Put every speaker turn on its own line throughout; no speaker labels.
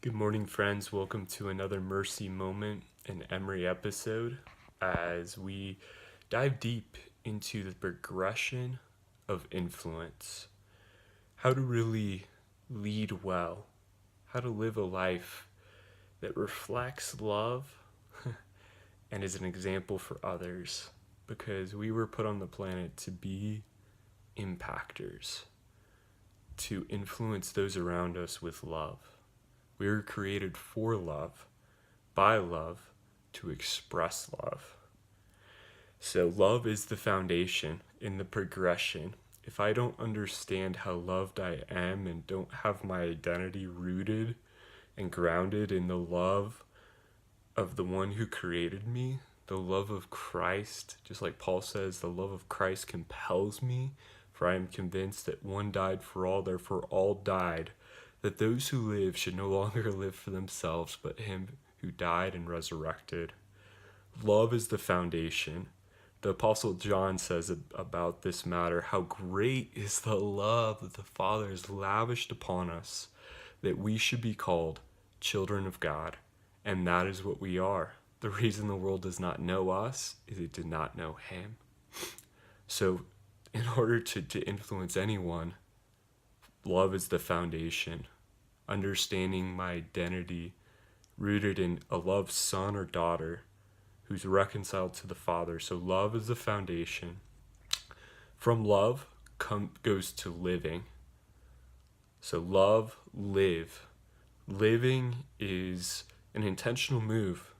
Good morning, friends. Welcome to another Mercy Moment and Emery episode as we dive deep into the progression of influence. How to really lead well, how to live a life that reflects love and is an example for others, because we were put on the planet to be impactors, to influence those around us with love. We were created for love, by love, to express love. So, love is the foundation in the progression. If I don't understand how loved I am and don't have my identity rooted and grounded in the love of the one who created me, the love of Christ, just like Paul says, the love of Christ compels me, for I am convinced that one died for all, therefore all died, that those who live should no longer live for themselves, but him who died and resurrected. Love is the foundation. The Apostle John says about this matter, how great is the love that the Father has lavished upon us, that we should be called children of God. And that is what we are. The reason the world does not know us is it did not know him. So in order to influence anyone, love is the foundation. Understanding my identity, rooted in a loved son or daughter who's reconciled to the Father. So love is the foundation. From love goes to living. So love, live. Living is an intentional move.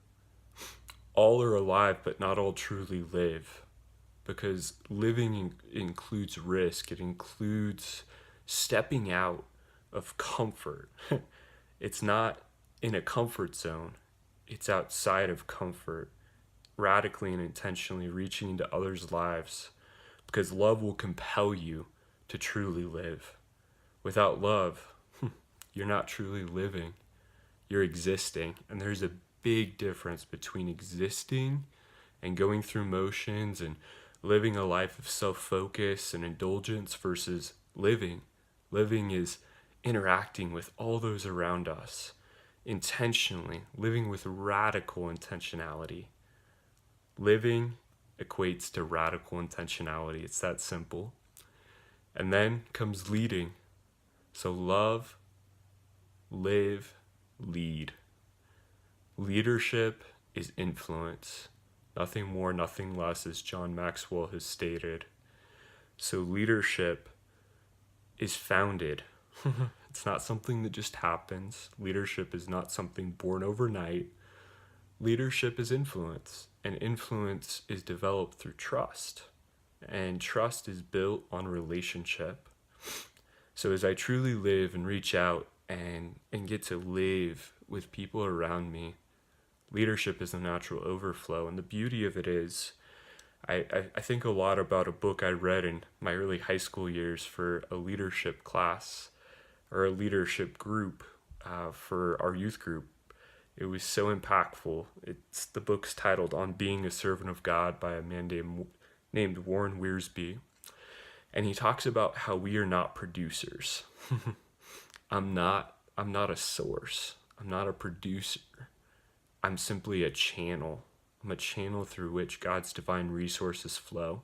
All are alive, but not all truly live. Because living includes risk. It includes stepping out of comfort. It's not in a comfort zone. It's outside of comfort, radically and intentionally reaching into others' lives, because love will compel you to truly live. Without love, you're not truly living. You're existing. And there's a big difference between existing and going through motions and living a life of self-focus and indulgence versus living. Living is interacting with all those around us intentionally, living with radical intentionality. Living equates to radical intentionality. It's that simple. And then comes leading. So love, live, lead. Leadership is influence. Nothing more, nothing less, as John Maxwell has stated. So leadership is founded. It's not something that just happens. Leadership is not something born overnight. Leadership is influence, and influence is developed through trust. And trust is built on relationship. So as I truly live and reach out and get to live with people around me, leadership is a natural overflow. And the beauty of it is, I think a lot about a book I read in my early high school years for a leadership class or a leadership group for our youth group. It was so impactful. The book's titled On Being a Servant of God by a man named Warren Wiersbe. And he talks about how we are not producers. I'm not a source. I'm not a producer. I'm simply a channel. I'm a channel through which God's divine resources flow.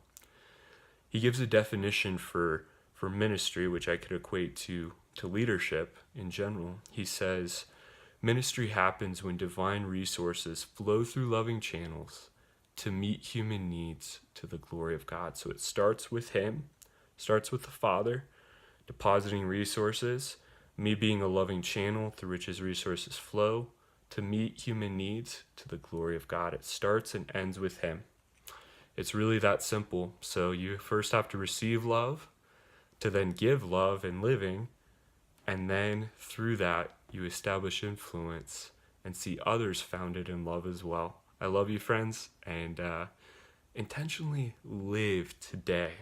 He gives a definition for ministry, which I could equate to leadership in general. He says, ministry happens when divine resources flow through loving channels to meet human needs to the glory of God. So it starts with him, starts with the Father, depositing resources, me being a loving channel through which his resources flow to meet human needs to the glory of God. It starts and ends with him. It's really that simple. So you first have to receive love to then give love and living, and then through that you establish influence and see others founded in love as well. I love you, friends, and intentionally live today.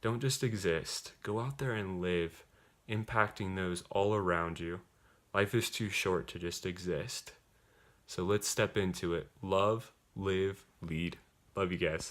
Don't just exist. Go out there and live, impacting those all around you. Life is too short to just exist. So let's step into it. Love, live, lead. Love you guys.